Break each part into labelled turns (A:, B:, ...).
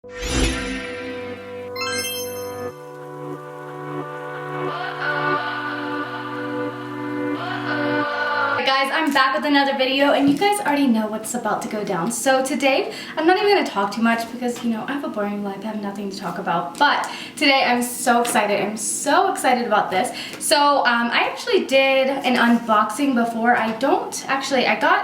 A: Guys, I'm back with another video, and you guys already know what's about to go down. So today, I'm not even going to talk too much because, you know, I have a boring life. I have nothing to talk about. But today, I'm so excited. I'm so excited about this. So I actually did an unboxing before.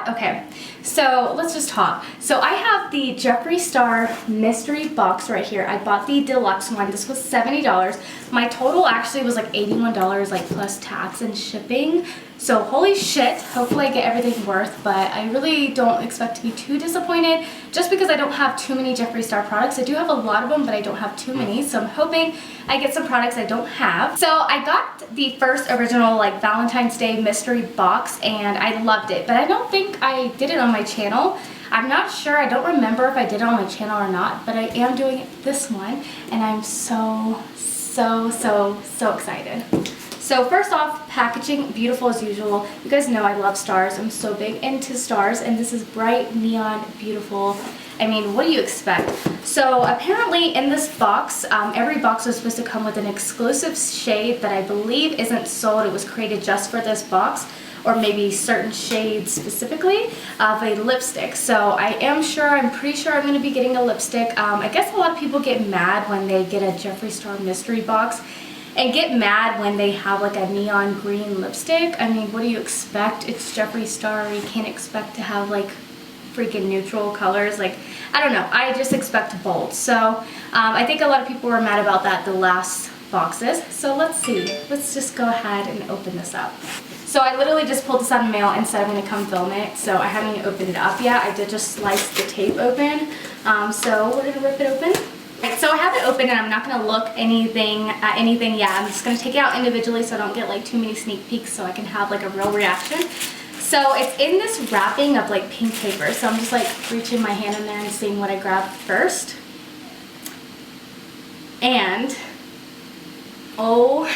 A: Okay. So let's just talk. So I have the Jeffree Star mystery box right here. I bought the deluxe one. This was $70. My total actually was like $81, like plus tax and shipping. So holy shit, hopefully I get everything worth, but I really don't expect to be too disappointed just because I don't have too many Jeffree Star products. I do have a lot of them, but I don't have too many, so I'm hoping I get some products I don't have. So I got the first original like Valentine's Day mystery box and I loved it, but I don't think I did it on my channel. I'm not sure, I don't remember if I did it on my channel or not, but I am doing it this one and I'm so excited. So first off, packaging, beautiful as usual. You guys know I love stars. I'm so big into stars, and this is bright, neon, beautiful. I mean, what do you expect? So apparently in this box, every box was supposed to come with an exclusive shade that I believe isn't sold. It was created just for this box, or maybe certain shades specifically of a lipstick. So I'm pretty sure I'm going to be getting a lipstick. I guess a lot of people get mad when they get a Jeffree Star mystery box and get mad when they have like a neon green lipstick. I mean, what do you expect? It's Jeffree Star. You can't expect to have like freaking neutral colors. Like, I don't know. I just expect bold. So I think a lot of people were mad about that the last boxes. So let's see. Let's just go ahead and open this up. So I literally just pulled this out of the mail and said I'm going to come film it. So I haven't even opened it up yet. I did just slice the tape open. So we're going to rip it open. Right, so I have it open and I'm not going to look at anything yet. I'm just going to take it out individually so I don't get like too many sneak peeks so I can have like a real reaction. So it's in this wrapping of like pink paper. So I'm just like reaching my hand in there and seeing what I grabbed first. And oh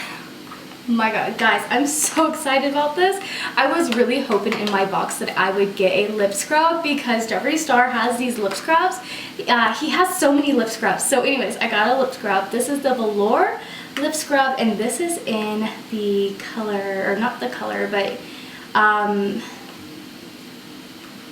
A: my god, guys, I'm so excited about this. I was really hoping in my box that I would get a lip scrub because Jeffree Star has these lip scrubs. He has so many lip scrubs. So anyways, I got a lip scrub. This is the Velour lip scrub and this is in the color, or not the color, but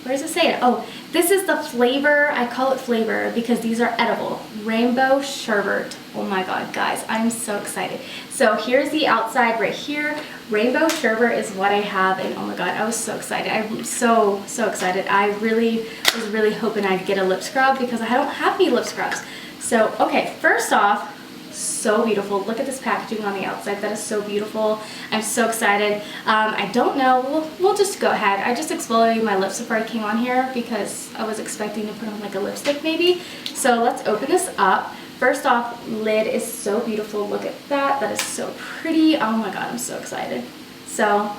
A: where does it say it? Oh, this is the flavor. I call it flavor because these are edible. Rainbow Sherbet. Oh my god, guys, I'm so excited. So here's the outside right here. Rainbow Sherbet is what I have, and oh my god, I was so excited. I'm so excited. I was really hoping I'd get a lip scrub because I don't have any lip scrubs. So, okay, first off, so beautiful. Look at this packaging on the outside. That is so beautiful. I'm so excited. I don't know. We'll just go ahead. I just exfoliated my lips before I came on here because I was expecting to put on like a lipstick maybe. So let's open this up. First off, lid is so beautiful. Look at that. That is so pretty. Oh my god, I'm so excited. So,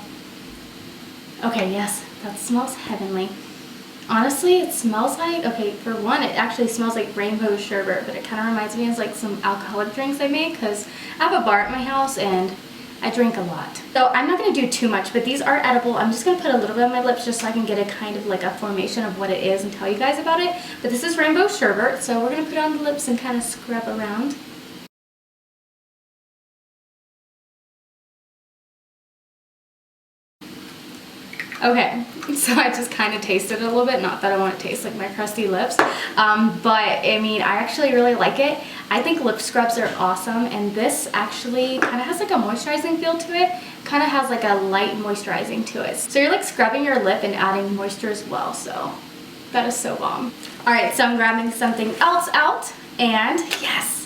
A: okay, yes, that smells heavenly. Honestly, it smells like, okay, for one, it actually smells like rainbow sherbet, but it kind of reminds me of like some alcoholic drinks I make because I have a bar at my house and I drink a lot. So I'm not going to do too much, but these are edible. I'm just going to put a little bit on my lips just so I can get a kind of like a formation of what it is and tell you guys about it. But this is rainbow sherbet, so we're going to put it on the lips and kind of scrub around. Okay, so I just kind of tasted it a little bit. Not that I want to taste like my crusty lips, but I mean, I actually really like it. I think lip scrubs are awesome, and this actually kind of has like a moisturizing feel to it. Kind of has like a light moisturizing to it. So you're like scrubbing your lip and adding moisture as well, so that is so bomb. Alright, so I'm grabbing something else out, and yes!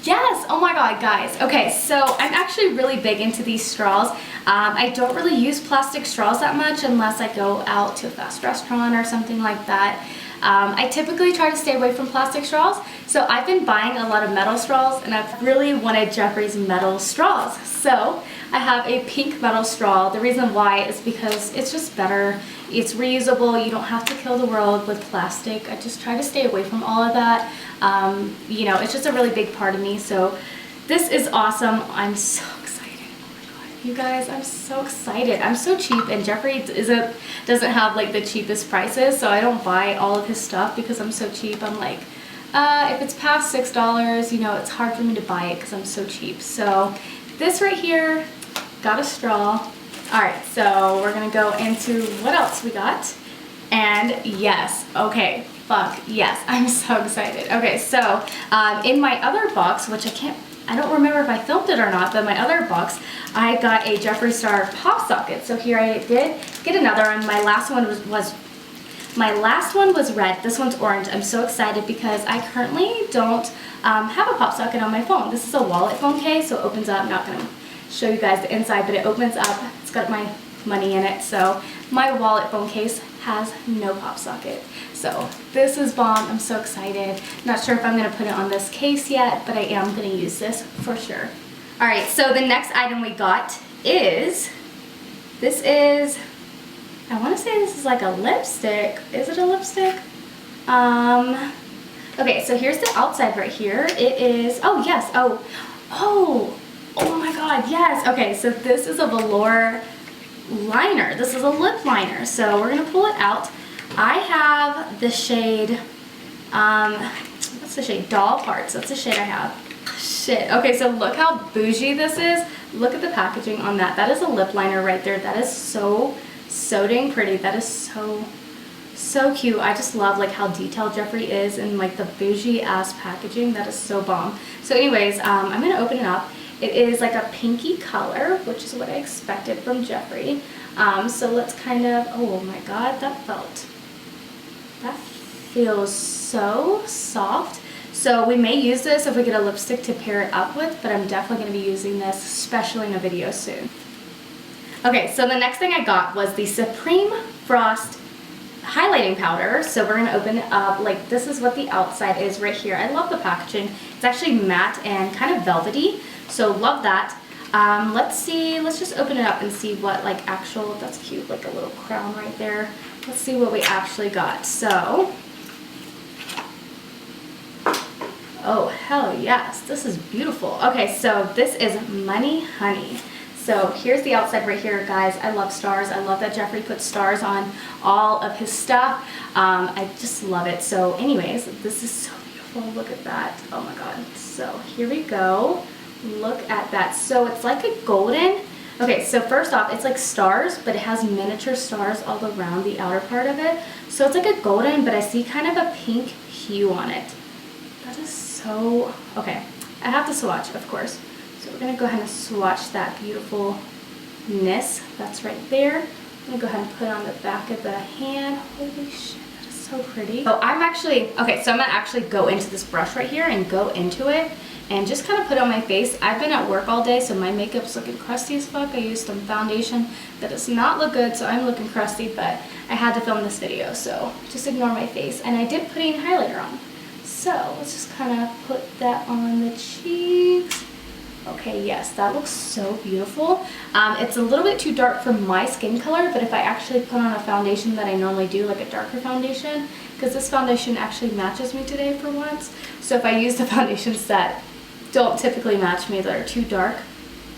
A: Yes! Oh my god, guys. Okay, so I'm actually really big into these straws. I don't really use plastic straws that much unless I go out to a fast restaurant or something like that. I typically try to stay away from plastic straws, so I've been buying a lot of metal straws, and I've really wanted Jeffree's metal straws. So I have a pink metal straw. The reason why is because it's just better. It's reusable. You don't have to kill the world with plastic. I just try to stay away from all of that. You know, it's just a really big part of me. So this is awesome. I'm so excited. Oh my god, you guys, I'm so excited. I'm so cheap, and Jeffree doesn't have like the cheapest prices, so I don't buy all of his stuff because I'm so cheap. I'm like, If it's past $6, you know, it's hard for me to buy it because I'm so cheap. So this right here, got a straw. All right, so we're gonna go into what else we got. And yes, okay, fuck, yes, I'm so excited. Okay, so in my other box, which I don't remember if I filmed it or not, but my other box, I got a Jeffree Star pop socket. So here I did get another one. My last one was red. This one's orange. I'm so excited because I currently don't have a pop socket on my phone. This is a wallet phone case, so it opens up. I'm not gonna show you guys the inside, but it opens up. It's got my money in it, so my wallet phone case has no pop socket. So this is bomb. I'm so excited. Not sure if I'm gonna put it on this case yet, but I am gonna use this for sure. All right, so the next item we got is, I want to say this is like a lipstick. Is it a lipstick? Okay, so here's the outside right here. It is, oh yes, oh my god, yes. Okay, so this is a velour liner. This is a lip liner. So we're gonna pull it out. I have the shade, what's the shade? Doll Parts. That's the shade I have. Shit. Okay, so look how bougie this is. Look at the packaging on that. That is a lip liner right there. That is so dang pretty. That is so cute. I just love like how detailed Jeffree is and like the bougie ass packaging. That is so bomb. So anyways, I'm gonna open it up. It is like a pinky color, which is what I expected from Jeffree. So let's kind of, oh my god, that feels so soft. So we may use this if we get a lipstick to pair it up with, but I'm definitely going to be using this, especially in a video soon. Okay, so the next thing I got was the Supreme Frost highlighting powder. So we're going to open it up. Like, this is what the outside is right here. I love the packaging. It's actually matte and kind of velvety, so love that. Let's see, let's just open it up and see what like actual, that's cute, like a little crown right there. Let's see what we actually got. So, oh hell yes, this is beautiful. Okay, so this is Money Honey. So here's the outside right here, guys. I love stars. I love that Jeffree puts stars on all of his stuff. I just love it. So anyways, this is so beautiful. Look at that. Oh my god. So here we go. Look at that. So it's like a golden. Okay, so first off, it's like stars, but it has miniature stars all around the outer part of it. So it's like a golden, but I see kind of a pink hue on it. That is so, okay. I have to swatch, of course. So we're gonna go ahead and swatch that beautifulness. That's right there. I'm gonna go ahead and put it on the back of the hand. Holy shit, that is so pretty. So I'm actually, okay, so I'm gonna actually go into this brush right here and go into it and just kind of put it on my face. I've been at work all day, so my makeup's looking crusty as fuck. I used some foundation that does not look good, so I'm looking crusty, but I had to film this video, so just ignore my face. And I did put in highlighter on. So let's just kind of put that on the cheeks. Okay, yes, that looks so beautiful. It's a little bit too dark for my skin color, but if I actually put on a foundation that I normally do, like a darker foundation, because this foundation actually matches me today for once. So if I use the foundations that don't typically match me, that are too dark,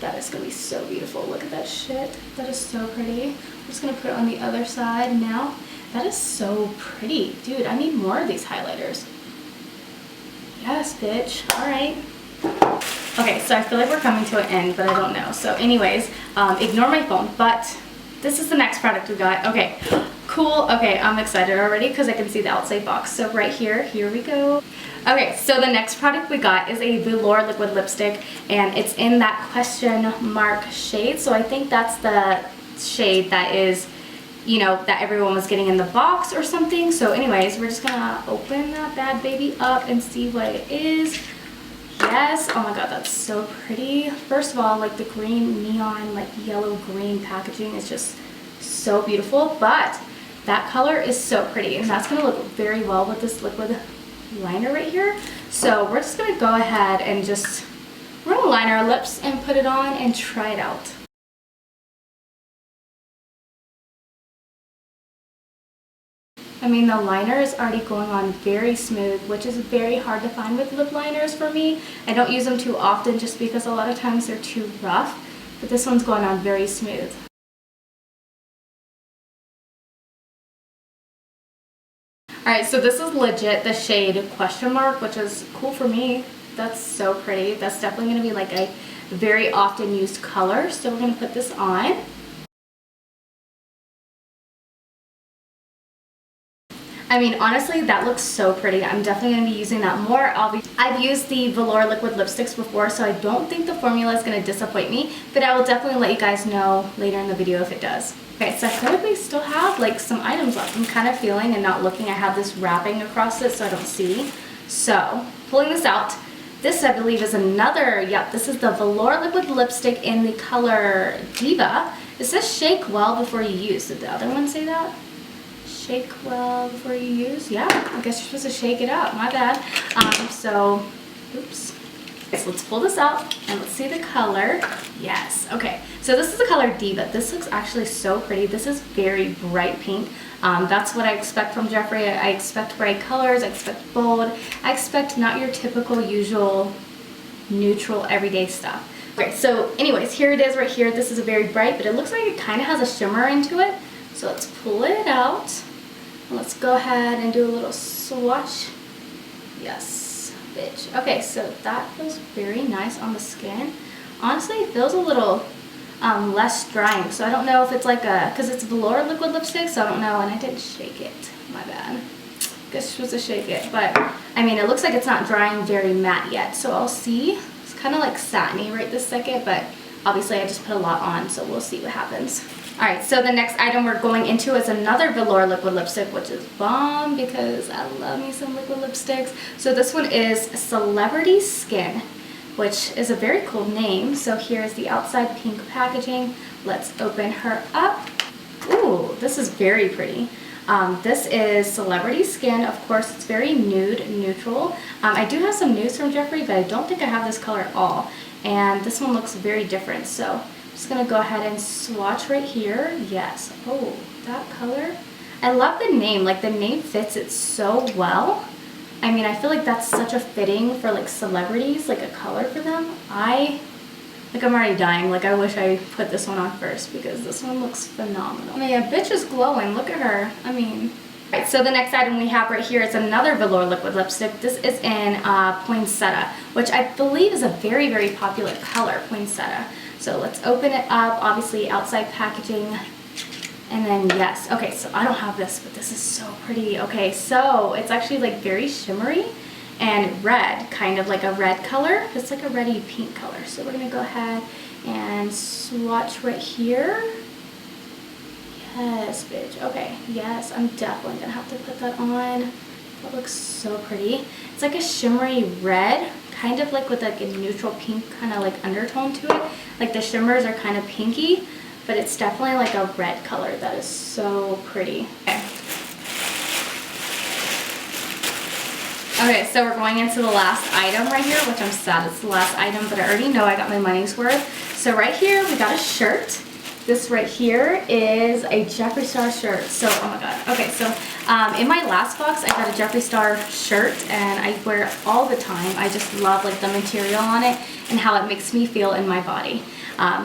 A: that is gonna be so beautiful. Look at that shit. That is so pretty. I'm just gonna put it on the other side now. That is so pretty. Dude, I need more of these highlighters. Yes, bitch. All right. Okay, so I feel like we're coming to an end, but I don't know. So anyways, ignore my phone, but this is the next product we got. Okay, cool. Okay, I'm excited already because I can see the outside box. So right here we go. Okay, so the next product we got is a velour liquid lipstick, and it's in that question mark shade. So I think that's the shade that is, you know, that everyone was getting in the box or something. So anyways, we're just gonna open that bad baby up and see what it is. Yes, oh my god, that's so pretty. First of all, like the green neon, like yellow green packaging is just so beautiful, but that color is so pretty, and that's gonna look very well with this liquid liner right here. So we're just gonna go ahead and we're gonna line our lips and put it on and try it out. I mean, the liner is already going on very smooth, which is very hard to find with lip liners for me. I don't use them too often just because a lot of times they're too rough, but this one's going on very smooth. Alright, so this is legit the shade question mark, which is cool for me. That's so pretty. That's definitely going to be like a very often used color. So we're going to put this on. I mean, honestly, that looks so pretty. I'm definitely going to be using that more. I've used the Velour liquid lipsticks before, so I don't think the formula is going to disappoint me, but I will definitely let you guys know later in the video if it does. Okay, so I feel like we still have like some items left. I'm kind of feeling and not looking. I have this wrapping across it so I don't see. So, pulling this out. This, I believe, is another, yep, this is the Velour liquid lipstick in the color Diva. It says shake well before you use. Did the other one say that? Shake well before you use? Yeah, I guess you're supposed to shake it up. My bad. So, oops. Okay, so let's pull this out and let's see the color. Yes, okay. So this is the color Diva. This looks actually so pretty. This is very bright pink. That's what I expect from Jeffree. I expect bright colors, I expect bold, I expect not your typical, usual, neutral, everyday stuff. Okay, so anyways, here it is right here. This is a very bright, but it looks like it kind of has a shimmer into it. So let's pull it out. And let's go ahead and do a little swatch. Yes, bitch. Okay, so that feels very nice on the skin. Honestly, it feels a little less drying, so I don't know if it's like a, because it's Velour liquid lipstick, so I don't know, and I didn't shake it, my bad. Guess you're supposed to shake it, but I mean, it looks like it's not drying very matte yet, so I'll see. It's kind of like satiny right this second, but obviously I just put a lot on, so we'll see what happens. Alright, so the next item we're going into is another Velour liquid lipstick, which is bomb because I love me some liquid lipsticks. So this one is Celebrity Skin, which is a very cool name. So here's the outside pink packaging. Let's open her up. Ooh, this is very pretty. This is Celebrity Skin. Of course, it's very nude, neutral. I do have some nudes from Jeffree, but I don't think I have this color at all. And this one looks very different. So I'm just gonna go ahead and swatch right here. Yes, oh, that color. I love the name, like the name fits it so well. I mean, I feel like that's such a fitting for like celebrities, like a color for them. I'm already dying. Like, I wish I put this one on first because this one looks phenomenal. I mean, a bitch is glowing. Look at her. I mean. Alright, so the next item we have right here is another Velour liquid lipstick. This is in Poinsettia, which I believe is a very, very popular color, Poinsettia. So let's open it up. Obviously, outside packaging. And then, yes, okay, so I don't have this, but this is so pretty. Okay, so it's actually like very shimmery and red, kind of like a red color. It's like a reddy pink color. So we're gonna go ahead and swatch right here. Yes, bitch. Okay, yes, I'm definitely gonna have to put that on. That looks so pretty. It's like a shimmery red, kind of like with like a neutral pink kind of like undertone to it. Like the shimmers are kind of pinky, but it's definitely like a red color. That is so pretty. Okay. Okay, so we're going into the last item right here, which I'm sad it's the last item, but I already know I got my money's worth. So right here, we got a shirt. This right here is a Jeffree Star shirt. So, oh my god. Okay, so in my last box, I got a Jeffree Star shirt, and I wear it all the time. I just love like the material on it and how it makes me feel in my body.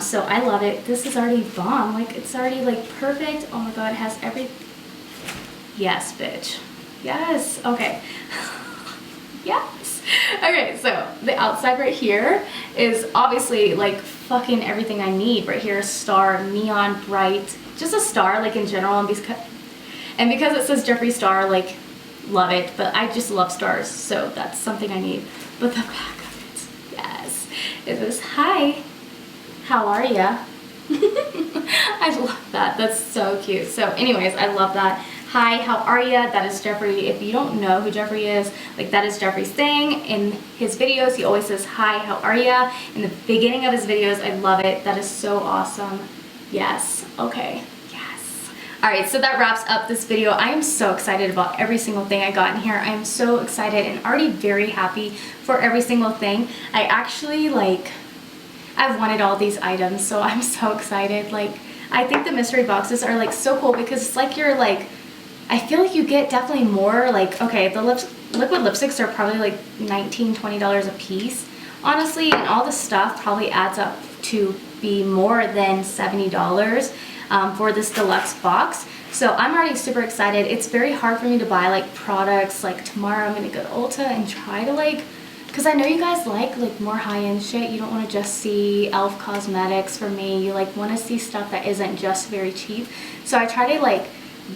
A: So I love it. This is already bomb. Like, it's already like perfect. Oh my god, it has every. Yes, bitch. Yes. Okay. Yes. Okay, so the outside right here is obviously like fucking everything I need. Right here, star, neon, bright, just a star like in general. And because it says Jeffree Star, like, love it. But I just love stars, so that's something I need. But the back of it, yes, it says, hi, how are ya? I love that. That's so cute. So anyways, I love that. Hi, how are ya? That is Jeffree. If you don't know who Jeffree is, like, that is Jeffree's thing. In his videos, he always says, hi, how are ya? In the beginning of his videos, I love it. That is so awesome. Yes. Okay. Yes. Alright, so that wraps up this video. I am so excited about every single thing I got in here. I am so excited and already very happy for every single thing. I actually, like, I've wanted all these items, so I'm so excited. Like, I think the mystery boxes are, like, so cool because it's like you're, like, I feel like you get definitely more, like, okay, the liquid lipsticks are probably like $19, $20 a piece, honestly, and all the stuff probably adds up to be more than $70. for this deluxe box. So I'm already super excited. It's very hard for me to buy like products. Like tomorrow I'm gonna go to Ulta and try to like, because I know you guys like more high-end shit. You don't want to just see e.l.f. cosmetics for me. You like want to see stuff that isn't just very cheap. So I try to like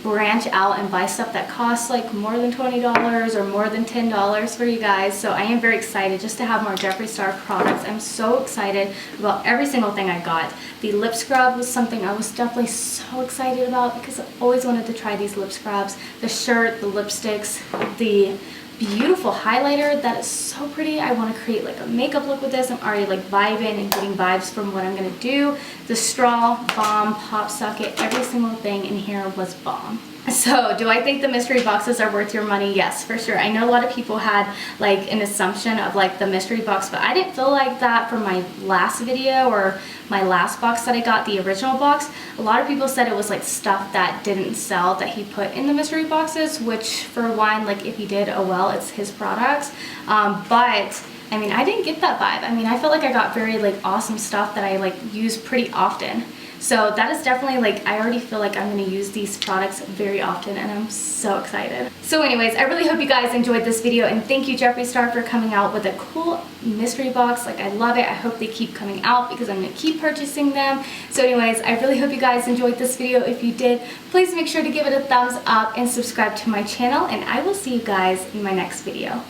A: branch out and buy stuff that costs like more than $20 or more than $10 for you guys. So I am very excited just to have more Jeffree Star products. I'm so excited about every single thing I got. The lip scrub was something I was definitely so excited about because I always wanted to try these lip scrubs. The shirt, the lipsticks, the beautiful highlighter that is so pretty. I want to create like a makeup look with this. I'm already like vibing and getting vibes from what I'm going to do. The straw, bomb, pop socket, every single thing in here was bomb. So do I think the mystery boxes are worth your money? Yes, for sure. I know a lot of people had like an assumption of like the mystery box, but I didn't feel like that for my last video or my last box that I got, the original box. A lot of people said it was like stuff that didn't sell that he put in the mystery boxes, which for one, like if he did, oh well, it's his products. But I mean, I didn't get that vibe. I mean, I felt like I got very like awesome stuff that I like use pretty often. So that is definitely like, I already feel like I'm going to use these products very often and I'm so excited. So anyways, I really hope you guys enjoyed this video and thank you Jeffree Star for coming out with a cool mystery box. Like I love it. I hope they keep coming out because I'm going to keep purchasing them. So anyways, I really hope you guys enjoyed this video. If you did, please make sure to give it a thumbs up and subscribe to my channel and I will see you guys in my next video.